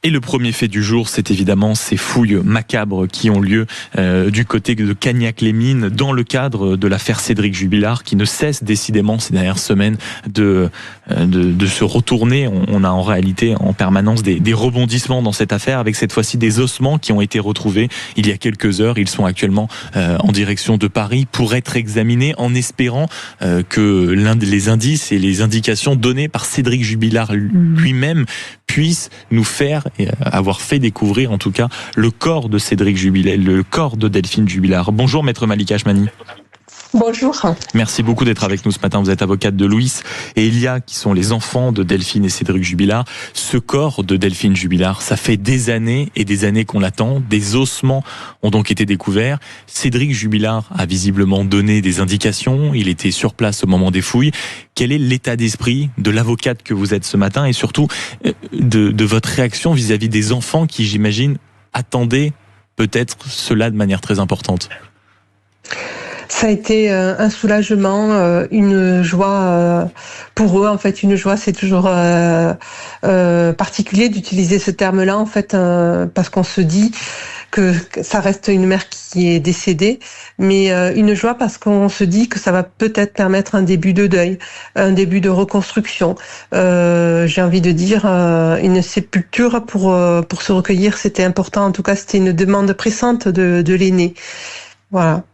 Et le premier fait du jour, c'est évidemment ces fouilles macabres qui ont lieu du côté de Cagnac-les-Mines dans le cadre de l'affaire Cédric Jubilard qui ne cesse décidément ces dernières semaines de se retourner. On a en réalité en permanence des rebondissements dans cette affaire avec cette fois-ci des ossements qui ont été retrouvés il y a quelques heures. Ils sont actuellement en direction de Paris pour être examinés en espérant que les indices et les indications données par Cédric Jubilard lui-même puissent nous faire avoir fait découvrir en tout cas le corps de Cédric Jubilard, le corps de Delphine Jubilard. Bonjour maître Malika Achmani. Bonjour. Merci beaucoup d'être avec nous ce matin. Vous êtes avocate de Louis et Elia qui sont les enfants de Delphine et Cédric Jubilard. Ce corps de Delphine Jubilard, ça fait des années et des années qu'on l'attend. Des ossements ont donc été découverts. Cédric Jubilard a visiblement donné des indications. Il était sur place au moment des fouilles. Quel est l'état d'esprit de l'avocate que vous êtes ce matin et surtout de votre réaction vis-à-vis des enfants qui, j'imagine, attendaient peut-être cela de manière très importante? Ça a été un soulagement, une joie pour eux. En fait, une joie, c'est toujours particulier d'utiliser ce terme-là, en fait, parce qu'on se dit que ça reste une mère qui est décédée, mais une joie parce qu'on se dit que ça va peut-être permettre un début de deuil, un début de reconstruction. J'ai envie de dire une sépulture pour se recueillir, c'était important. En tout cas, c'était une demande pressante de l'aîné. Voilà.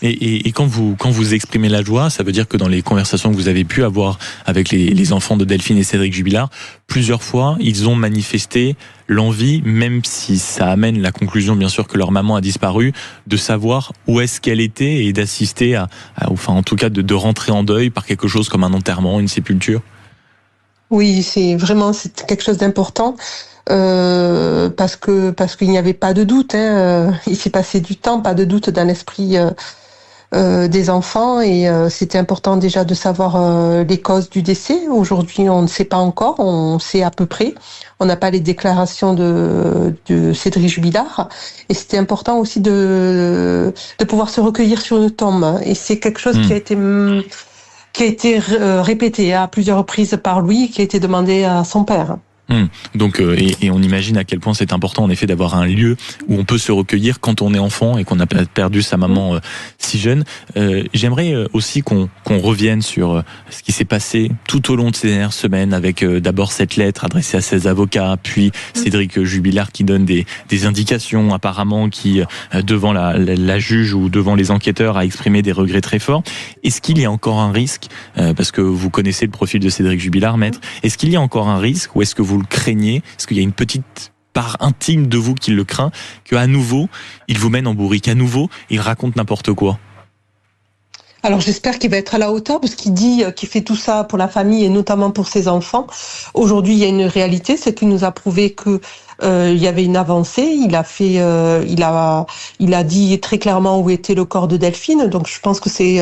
Et quand vous exprimez la joie, ça veut dire que dans les conversations que vous avez pu avoir avec les enfants de Delphine et Cédric Jubilard, plusieurs fois, ils ont manifesté l'envie, même si ça amène la conclusion bien sûr que leur maman a disparu, de savoir où est-ce qu'elle était et d'assister enfin en tout cas de rentrer en deuil par quelque chose comme un enterrement, une sépulture. Oui, c'est quelque chose d'important. Parce qu'il n'y avait pas de doute, il s'est passé du temps, pas de doute dans l'esprit des enfants et c'était important déjà de savoir les causes du décès. Aujourd'hui, on ne sait pas encore, on sait à peu près. On n'a pas les déclarations de Cédric Jubilard et c'était important aussi de pouvoir se recueillir sur une tombe. Et c'est quelque chose qui a été répété à plusieurs reprises par Louis, qui a été demandé à son père. Donc et on imagine à quel point c'est important en effet d'avoir un lieu où on peut se recueillir quand on est enfant et qu'on a perdu sa maman si jeune. J'aimerais aussi qu'on revienne sur ce qui s'est passé tout au long de ces dernières semaines avec d'abord cette lettre adressée à ses avocats, puis Cédric Jubilard qui donne des indications apparemment qui devant la juge ou devant les enquêteurs a exprimé des regrets très forts. Est-ce qu'il y a encore un risque, parce que vous connaissez le profil de Cédric Jubilard, maître, est-ce qu'il y a encore un risque ou est-ce que vous le craignez? Est-ce qu'il y a une petite part intime de vous qui le craint, qu'à nouveau, il vous mène en bourrique, à nouveau, il raconte n'importe quoi? Alors j'espère qu'il va être à la hauteur parce qu'il dit qu'il fait tout ça pour la famille et notamment pour ses enfants. Aujourd'hui, il y a une réalité, c'est qu'il nous a prouvé que il y avait une avancée. Il a dit très clairement où était le corps de Delphine. Donc je pense que c'est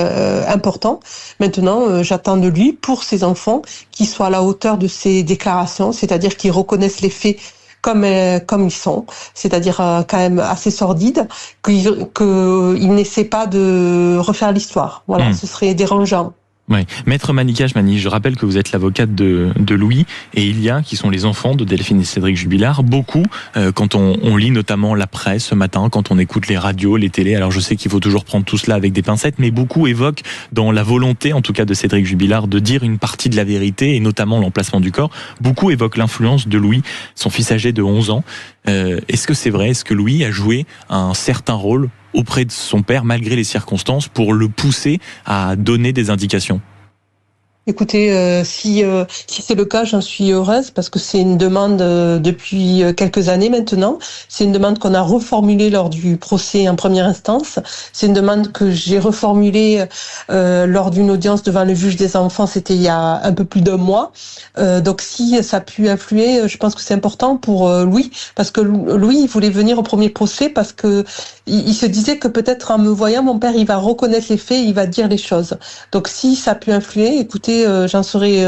important. Maintenant, j'attends de lui pour ses enfants qu'il soit à la hauteur de ses déclarations, c'est-à-dire qu'ils reconnaissent les faits comme ils sont, c'est-à-dire quand même assez sordides, qu'il n'essaie pas de refaire l'histoire. Voilà, ce serait dérangeant. Ouais. Maître Malika Achmani, je rappelle que vous êtes l'avocate de Louis et Ilia, qui sont les enfants de Delphine et Cédric Jubilard. Beaucoup, quand on lit notamment la presse ce matin, quand on écoute les radios, les télés, alors je sais qu'il faut toujours prendre tout cela avec des pincettes, mais beaucoup évoquent dans la volonté, en tout cas de Cédric Jubilard, de dire une partie de la vérité, et notamment l'emplacement du corps. Beaucoup évoquent l'influence de Louis, son fils âgé de 11 ans. Est-ce que c'est vrai? Est-ce que Louis a joué un certain rôle auprès de son père, malgré les circonstances, pour le pousser à donner des indications? Écoutez, si c'est le cas, j'en suis heureuse parce que c'est une demande depuis quelques années maintenant. C'est une demande qu'on a reformulée lors du procès en première instance. C'est une demande que j'ai reformulée lors d'une audience devant le juge des enfants. C'était il y a un peu plus d'un mois. Donc si ça a pu influer, je pense que c'est important pour Louis parce que Louis il voulait venir au premier procès parce que il se disait que peut-être en me voyant, mon père il va reconnaître les faits, il va dire les choses. Donc si ça a pu influer, écoutez, serais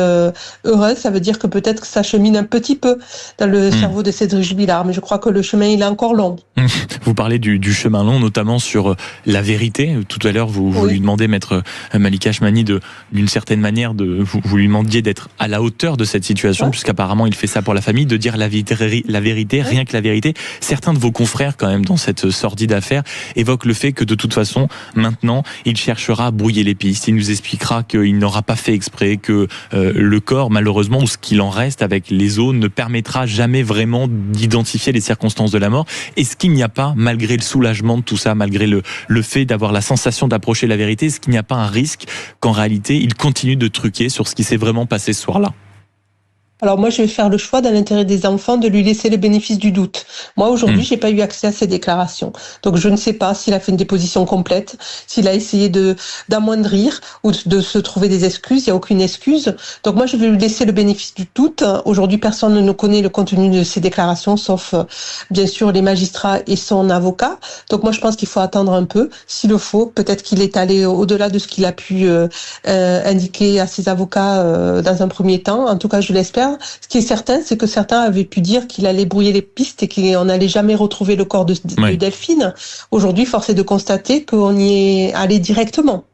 heureuse. Ça veut dire que peut-être que ça chemine un petit peu dans le cerveau de Cédric Jubilard, mais je crois que le chemin il est encore long. Vous parlez du chemin long, notamment sur la vérité. Tout à l'heure, vous lui demandez, maître Malika Achmani, d'une certaine manière, vous lui demandiez d'être à la hauteur de cette situation, puisqu'apparemment il fait ça pour la famille, de dire la vérité, rien que la vérité. Certains de vos confrères, quand même, dans cette sordide affaire, évoquent le fait que de toute façon, maintenant, il cherchera à brouiller les pistes. Il nous expliquera qu'il n'aura pas fait exprès, que le corps, malheureusement, ou ce qu'il en reste avec les os, ne permettra jamais vraiment d'identifier les circonstances de la mort. Est-ce qu'il n'y a pas, malgré le soulagement de tout ça, malgré le fait d'avoir la sensation d'approcher la vérité, est-ce qu'il n'y a pas un risque qu'en réalité, il continue de truquer sur ce qui s'est vraiment passé ce soir-là ? Alors moi, je vais faire le choix, dans l'intérêt des enfants, de lui laisser le bénéfice du doute. Moi, aujourd'hui, j'ai pas eu accès à ces déclarations. Donc, je ne sais pas s'il a fait une déposition complète, s'il a essayé d'amoindrir ou de se trouver des excuses. Il n'y a aucune excuse. Donc, moi, je vais lui laisser le bénéfice du doute. Aujourd'hui, personne ne connaît le contenu de ces déclarations, sauf, bien sûr, les magistrats et son avocat. Donc, moi, je pense qu'il faut attendre un peu. S'il le faut, peut-être qu'il est allé au-delà de ce qu'il a pu indiquer à ses avocats dans un premier temps. En tout cas, je l'espère. Ce qui est certain, c'est que certains avaient pu dire qu'il allait brouiller les pistes et qu'on n'allait jamais retrouver le corps de Delphine. Aujourd'hui, force est de constater qu'on y est allé directement.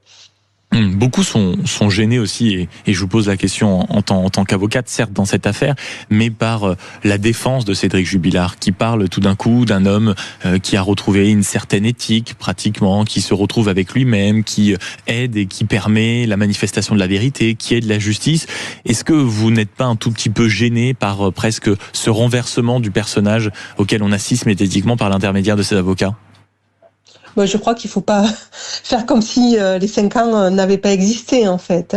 Beaucoup sont gênés aussi, et je vous pose la question en tant qu'avocate, certes dans cette affaire, mais par la défense de Cédric Jubilard, qui parle tout d'un coup d'un homme qui a retrouvé une certaine éthique, pratiquement, qui se retrouve avec lui-même, qui aide et qui permet la manifestation de la vérité, qui aide la justice. Est-ce que vous n'êtes pas un tout petit peu gêné par presque ce renversement du personnage auquel on assiste médiatiquement par l'intermédiaire de ses avocats ? Je crois qu'il faut pas faire comme si les 5 ans n'avaient pas existé, en fait.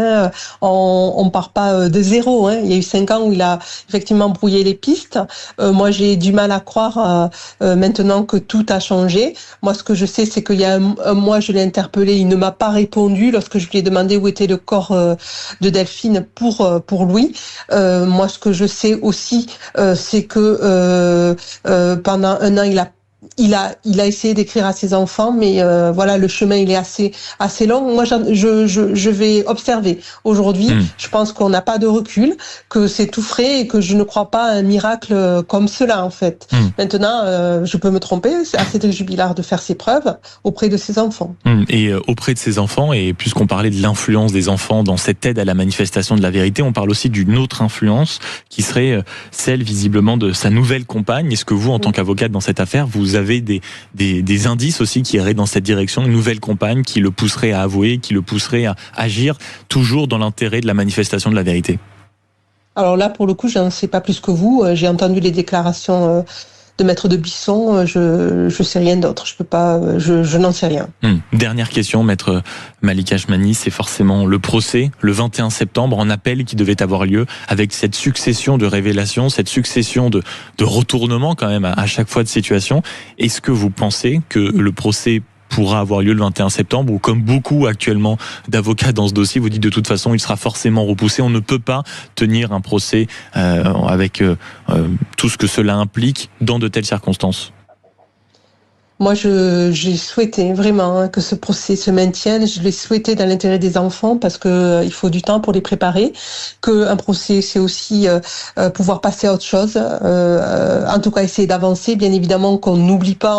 On part pas de zéro. Il y a eu 5 ans où il a effectivement brouillé les pistes. Moi, j'ai du mal à croire maintenant que tout a changé. Moi, ce que je sais, c'est qu'il y a un mois, je l'ai interpellé. Il ne m'a pas répondu lorsque je lui ai demandé où était le corps de Delphine pour lui. Moi, ce que je sais aussi, c'est que pendant 1 an, il a essayé d'écrire à ses enfants, mais voilà, le chemin il est assez long. Moi, je vais observer. Aujourd'hui, je pense qu'on n'a pas de recul, que c'est tout frais et que je ne crois pas à un miracle comme cela, en fait. Maintenant, je peux me tromper. C'est à Cédric Jubilard de faire ses preuves auprès de ses enfants. Et auprès de ses enfants, et puisqu'on parlait de l'influence des enfants dans cette aide à la manifestation de la vérité, on parle aussi d'une autre influence qui serait celle visiblement de sa nouvelle compagne. Est-ce que vous, en tant qu'avocate dans cette affaire, vous avez des indices aussi qui iraient dans cette direction, une nouvelle compagne qui le pousserait à avouer, qui le pousserait à agir toujours dans l'intérêt de la manifestation de la vérité? Alors là, pour le coup, je n'en sais pas plus que vous. J'ai entendu les déclarations de Maître de Bisson, je sais rien d'autre. Je peux pas, je n'en sais rien. Dernière question, Maître Malika Achmani, c'est forcément le procès le 21 septembre en appel qui devait avoir lieu, avec cette succession de révélations, cette succession de retournements quand même à chaque fois de situation. Est-ce que vous pensez que le procès pourra avoir lieu le 21 septembre, ou comme beaucoup actuellement d'avocats dans ce dossier, vous dites de toute façon il sera forcément repoussé, on ne peut pas tenir un procès avec tout ce que cela implique dans de telles circonstances? Moi, j'ai souhaité vraiment que ce procès se maintienne. Je l'ai souhaité dans l'intérêt des enfants parce que il faut du temps pour les préparer. Que un procès, c'est aussi pouvoir passer à autre chose. En tout cas, essayer d'avancer. Bien évidemment, qu'on n'oublie pas.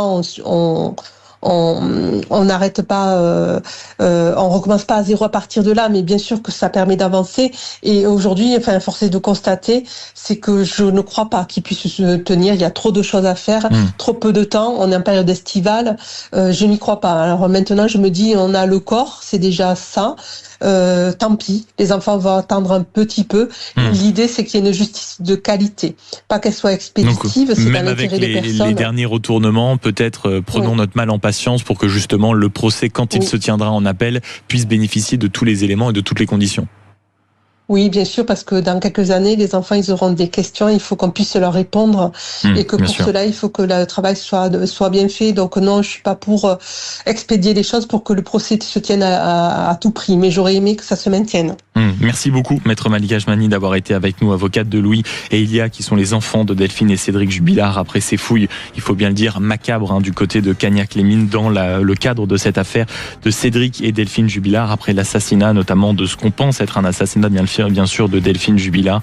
On n'arrête pas, on recommence pas à zéro à partir de là, mais bien sûr que ça permet d'avancer. Et aujourd'hui, force est de constater, c'est que je ne crois pas qu'il puisse se tenir. Il y a trop de choses à faire, trop peu de temps. On est en période estivale, je n'y crois pas. Alors maintenant, je me dis, on a le corps, c'est déjà ça. Tant pis, les enfants vont attendre un petit peu. L'idée, c'est qu'il y ait une justice de qualité, pas qu'elle soit expéditive. C'est dans l'intérêt des personnes. Les derniers retournements, peut-être prenons notre mal en patience pour que justement le procès, quand il se tiendra en appel, puisse bénéficier de tous les éléments et de toutes les conditions. Oui, bien sûr, parce que dans quelques années, les enfants, ils auront des questions, il faut qu'on puisse leur répondre, et que pour cela, il faut que le travail soit bien fait. Donc non, je suis pas pour expédier les choses pour que le procès se tienne à tout prix, mais j'aurais aimé que ça se maintienne. Merci beaucoup, Maître Malika Ajmani, d'avoir été avec nous, avocate de Louis et Ilia, qui sont les enfants de Delphine et Cédric Jubilard, après ces fouilles, il faut bien le dire, macabres, du côté de Cagnac-les-Mines, dans le cadre de cette affaire de Cédric et Delphine Jubilard, après l'assassinat notamment de ce qu'on pense être un assassinat bien sûr de Delphine Jubilard.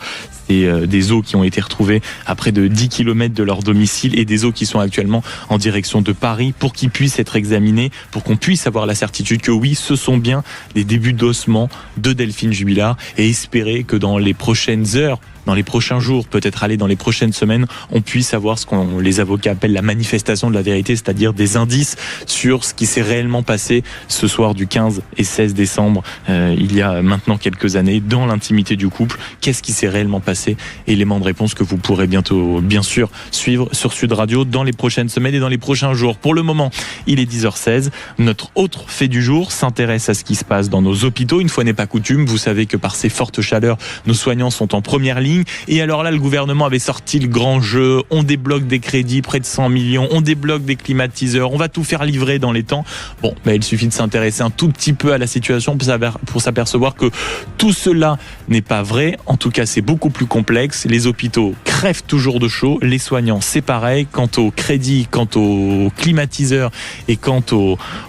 C'est des os qui ont été retrouvés à près de 10 km de leur domicile et des os qui sont actuellement en direction de Paris pour qu'ils puissent être examinés, pour qu'on puisse avoir la certitude que oui, ce sont bien les débuts d'ossement de Delphine Jubilard, et espérer que dans les prochaines heures, dans les prochains jours, peut-être aller dans les prochaines semaines, on puisse avoir ce qu'on les avocats appellent la manifestation de la vérité, c'est-à-dire des indices sur ce qui s'est réellement passé ce soir du 15 et 16 décembre, il y a maintenant quelques années, dans l'intimité du couple. Qu'est-ce qui s'est réellement passé? Élément de réponse que vous pourrez bientôt, bien sûr, suivre sur Sud Radio dans les prochaines semaines et dans les prochains jours. Pour le moment, il est 10h16. Notre autre fait du jour s'intéresse à ce qui se passe dans nos hôpitaux. Une fois n'est pas coutume, vous savez que par ces fortes chaleurs, nos soignants sont en première ligne. Et alors là, le gouvernement avait sorti le grand jeu. On débloque des crédits, près de 100 millions. On débloque des climatiseurs. On va tout faire livrer dans les temps. Bon, il suffit de s'intéresser un tout petit peu à la situation pour s'apercevoir que tout cela n'est pas vrai. En tout cas, c'est beaucoup plus complexe. Les hôpitaux crèvent toujours de chaud. Les soignants, c'est pareil. Quant au crédit, quant aux climatiseurs et quant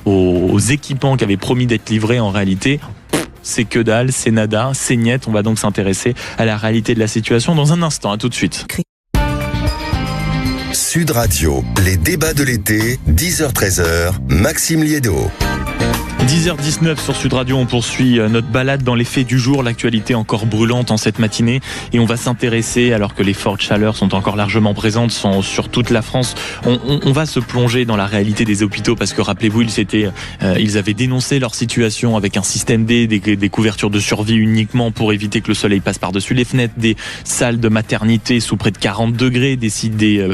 aux équipements qui avaient promis d'être livrés, en réalité, c'est que dalle, c'est nada, c'est niet. On va donc s'intéresser à la réalité de la situation dans un instant. À tout de suite. Sud Radio, les débats de l'été, 10h-13h, Maxime Liédot. 10h19 sur Sud Radio, on poursuit notre balade dans les faits du jour, l'actualité encore brûlante en cette matinée, et on va s'intéresser, alors que les fortes chaleurs sont encore largement présentes sur toute la France, on va se plonger dans la réalité des hôpitaux, parce que rappelez-vous, ils avaient dénoncé leur situation avec un système D, des couvertures de survie uniquement pour éviter que le soleil passe par-dessus les fenêtres, des salles de maternité sous près de 40 degrés, des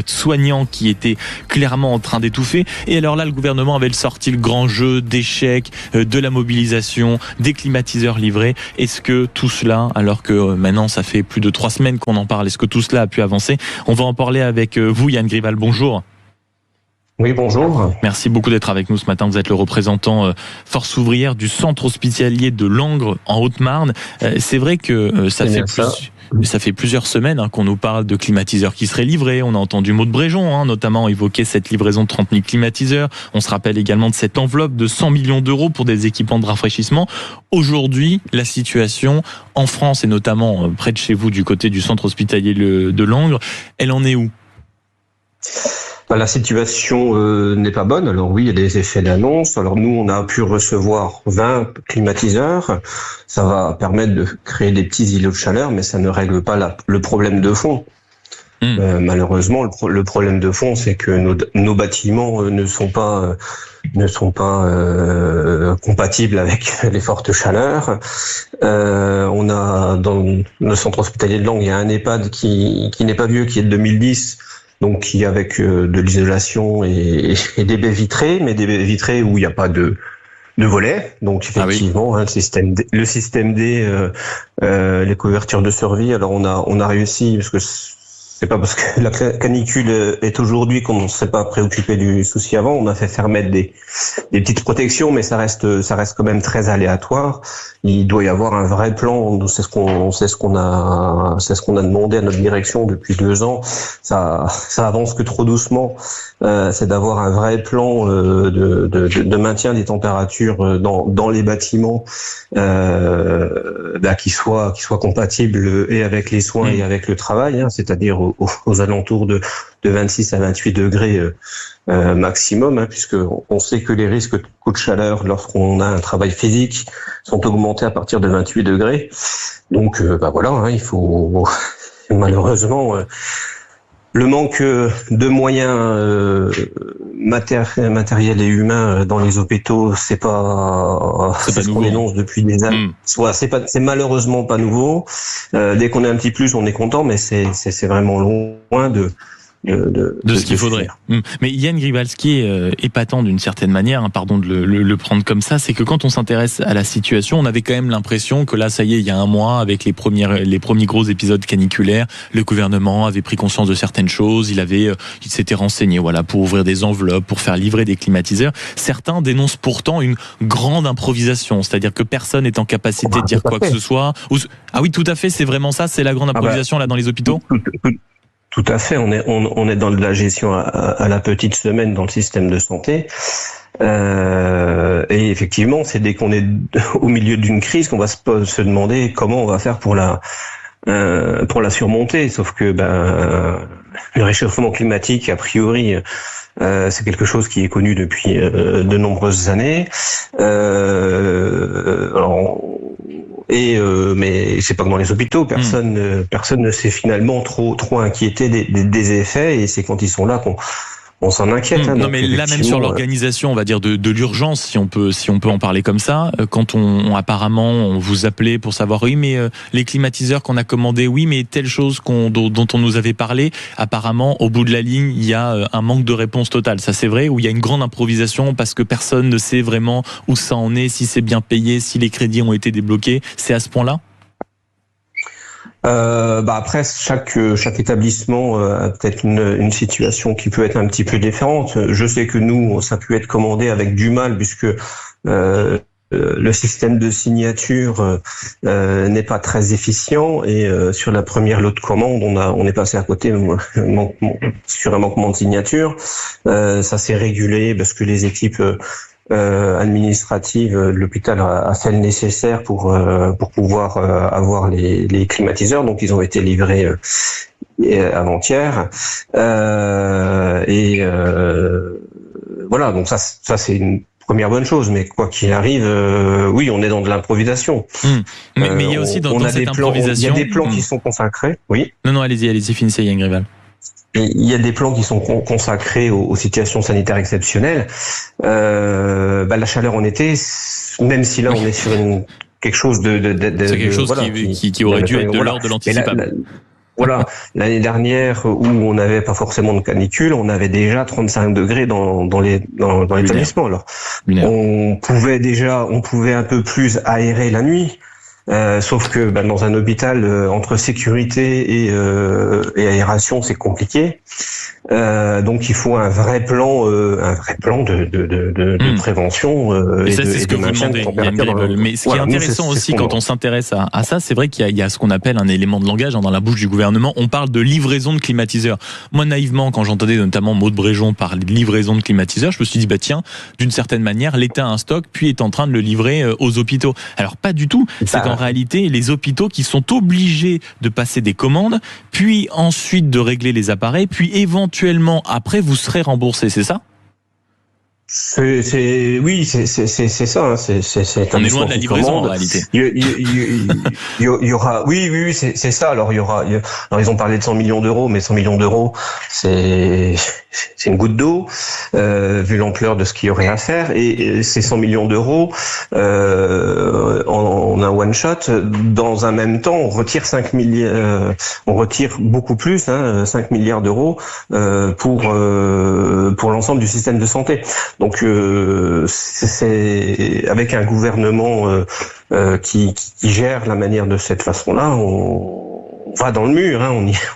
soignants qui étaient clairement en train d'étouffer, et alors là, le gouvernement avait sorti le grand jeu d'échecs, de la mobilisation, des climatiseurs livrés. Est-ce que tout cela, alors que maintenant ça fait plus de 3 semaines qu'on en parle, est-ce que tout cela a pu avancer? On va en parler avec vous, Yann Grival, bonjour. Oui, bonjour. Merci beaucoup d'être avec nous ce matin. Vous êtes le représentant force ouvrière du centre hospitalier de Langres en Haute-Marne. C'est vrai que ça fait plusieurs semaines qu'on nous parle de climatiseurs qui seraient livrés. On a entendu Maud Bréjon notamment évoquer cette livraison de 30 000 climatiseurs. On se rappelle également de cette enveloppe de 100 millions d'euros pour des équipements de rafraîchissement. Aujourd'hui, la situation en France et notamment près de chez vous du côté du centre hospitalier de Langres, elle en est où ? La situation n'est pas bonne. Alors oui, il y a des effets d'annonce. Alors nous, on a pu recevoir 20 climatiseurs. Ça va permettre de créer des petits îlots de chaleur, mais ça ne règle pas le problème de fond. Malheureusement, le problème de fond, c'est que nos bâtiments ne sont pas compatibles avec les fortes chaleurs. On a dans le centre hospitalier de Langres, il y a un EHPAD qui n'est pas vieux, qui est de 2010. Donc qui avec de l'isolation et des baies vitrées, mais des baies vitrées où il n'y a pas de volets. Donc effectivement, le système D, les couvertures de survie. Alors on a réussi, parce que c'est pas parce que la canicule est aujourd'hui qu'on ne s'est pas préoccupé du souci avant. On a fait mettre des petites protections, mais ça reste quand même très aléatoire. Il doit y avoir un vrai plan. C'est ce qu'on a demandé à notre direction depuis 2 ans. Ça avance que trop doucement. C'est d'avoir un vrai plan de maintien des températures dans les bâtiments, qui soit compatible et avec les soins et avec le travail, c'est-à-dire aux alentours de 26 à 28 degrés maximum, puisque on sait que les risques de coups de chaleur lorsqu'on a un travail physique sont augmentés à partir de 28 degrés. Donc il faut malheureusement le manque de moyens matériels et humains dans les hôpitaux, c'est ce qu'on dénonce depuis des années. C'est malheureusement pas nouveau. Dès qu'on a un petit plus, on est content, mais c'est vraiment loin de ce qu'il faudrait. Mais Yann Grival, ce qui est épatant d'une certaine manière, pardon de le prendre comme ça, c'est que quand on s'intéresse à la situation, on avait quand même l'impression que là, ça y est, il y a un mois, avec les premiers gros épisodes caniculaires, le gouvernement avait pris conscience de certaines choses, il s'était renseigné, voilà, pour ouvrir des enveloppes, pour faire livrer des climatiseurs. Certains dénoncent pourtant une grande improvisation, c'est-à-dire que personne n'est en capacité de dire quoi que ce soit. Ah oui, tout à fait, c'est vraiment ça, c'est la grande improvisation là dans les hôpitaux. Tout à fait, on est dans de la gestion à la petite semaine dans le système de santé. Et effectivement, c'est dès qu'on est au milieu d'une crise qu'on va se demander comment on va faire pour la surmonter. Sauf que le réchauffement climatique, a priori, c'est quelque chose qui est connu depuis de nombreuses années. Mais c'est pas que dans les hôpitaux, personne ne s'est finalement trop inquiété des effets, et c'est quand ils sont là qu'on s'en inquiète. Non, mais là même sur l'organisation, on va dire de l'urgence, si on peut en parler comme ça. Quand apparemment on vous appelait pour savoir, oui, mais les climatiseurs qu'on a commandés, oui, mais telle chose dont on nous avait parlé, apparemment au bout de la ligne, il y a un manque de réponse totale. Ça c'est vrai, ou il y a une grande improvisation parce que personne ne sait vraiment où ça en est, si c'est bien payé, si les crédits ont été débloqués. C'est à ce point-là? Après, chaque établissement a peut-être une situation qui peut être un petit peu différente. Je sais que nous, ça peut être commandé avec du mal, puisque le système de signature n'est pas très efficient, et sur la première lot de commande, on est passé à côté sur un manquement de signature. Ça s'est régulé parce que les équipes administrative de l'hôpital a fait le nécessaire pour pouvoir avoir les climatiseurs, donc ils ont été livrés avant-hier, voilà, donc ça c'est une première bonne chose, mais quoi qu'il arrive, oui, on est dans de l'improvisation. Mais il y a aussi dans cette improvisation, il y a des plans qui sont consacrés. Oui. Non, allez-y, finissez, Yann Grival. Il y a des plans qui sont consacrés aux situations sanitaires exceptionnelles. La chaleur en été, même si là on est sur quelque chose c'est quelque chose qui aurait dû être de l'ordre de l'anticipable. Voilà, l'année dernière où on n'avait pas forcément de canicule, on avait déjà 35 degrés dans l'établissement. Alors, on pouvait un peu plus aérer la nuit. Sauf que dans un hôpital, entre sécurité et aération, c'est compliqué. Donc il faut un vrai plan de prévention et ça, c'est ce que vous demandez, Yann Grival. Mais ce qui est intéressant aussi quand on s'intéresse à ça, c'est vrai qu'il y a ce qu'on appelle un élément de langage dans la bouche du gouvernement. On parle de livraison de climatiseurs. Moi, naïvement, quand j'entendais notamment Maud Bréjon parler de livraison de climatiseurs, je me suis dit tiens, d'une certaine manière, l'État a un stock puis est en train de le livrer aux hôpitaux. Alors pas du tout. C'est en réalité les hôpitaux qui sont obligés de passer des commandes, puis ensuite de régler les appareils, puis éventuellement après vous serez remboursé, c'est ça? C'est ça. C'est on est loin de la livraison en réalité. Il y aura, oui, c'est ça. Alors ils ont parlé de 100 millions d'euros, mais 100 millions d'euros, c'est une goutte d'eau vu l'ampleur de ce qu'il y aurait à faire. Et ces 100 millions d'euros en un one shot, dans un même temps, on retire 5 milliards, on retire beaucoup plus, 5 milliards d'euros pour l'ensemble du système de santé. Donc c'est avec un gouvernement qui gère la manière de cette façon-là, on va dans le mur,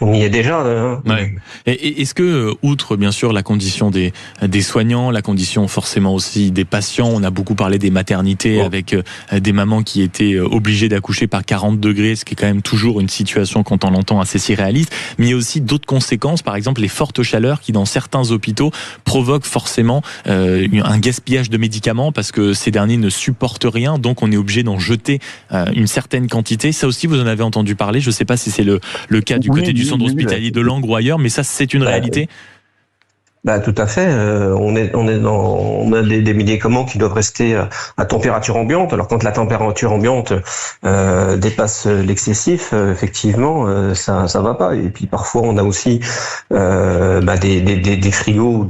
on y est déjà. Ouais. Et est-ce que, outre bien sûr la condition des soignants, la condition forcément aussi des patients, on a beaucoup parlé des maternités avec des mamans qui étaient obligées d'accoucher par 40 degrés, ce qui est quand même toujours une situation quand on l'entend assez surréaliste, mais il y a aussi d'autres conséquences, par exemple les fortes chaleurs qui dans certains hôpitaux provoquent forcément un gaspillage de médicaments parce que ces derniers ne supportent rien, donc on est obligé d'en jeter une certaine quantité. Ça aussi vous en avez entendu parler, je ne sais pas si c'est le cas du côté du centre hospitalier de Langres ou ailleurs, mais ça c'est une réalité. Tout à fait. On a des médicaments qui doivent rester à température ambiante. Alors quand la température ambiante dépasse l'excessif, effectivement, ça va pas. Et puis parfois on a aussi des frigos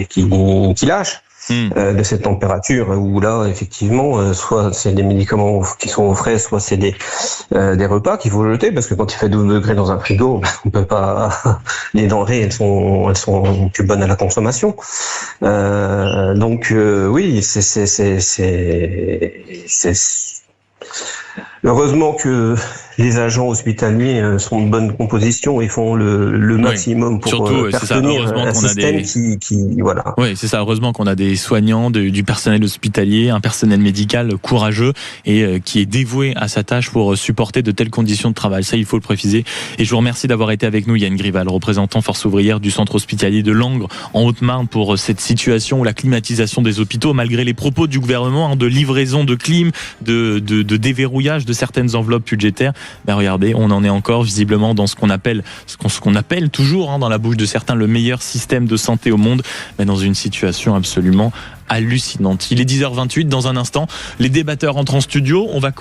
qui lâchent. de cette température, où là, effectivement, soit c'est des médicaments qui sont au frais, soit c'est des repas qu'il faut jeter, parce que quand il fait 12 degrés dans un frigo, on peut pas, les denrées, elles sont plus bonnes à la consommation. Donc, oui, heureusement que les agents hospitaliers sont de bonne composition et font le maximum pour surtout, faire tenir un système qui voilà. Oui, c'est ça. Heureusement qu'on a des soignants, du personnel hospitalier, un personnel médical courageux et qui est dévoué à sa tâche pour supporter de telles conditions de travail. Ça, il faut le préciser. Et je vous remercie d'avoir été avec nous, Yann Grival, représentant force ouvrière du centre hospitalier de Langres en Haute-Marne, pour cette situation où la climatisation des hôpitaux, malgré les propos du gouvernement de livraison de clim, de déverrouillage de certaines enveloppes budgétaires, ben regardez, on en est encore visiblement dans ce qu'on appelle toujours dans la bouche de certains le meilleur système de santé au monde, mais dans une situation absolument hallucinante. Il est 10h28, dans un instant, les débatteurs entrent en studio, on va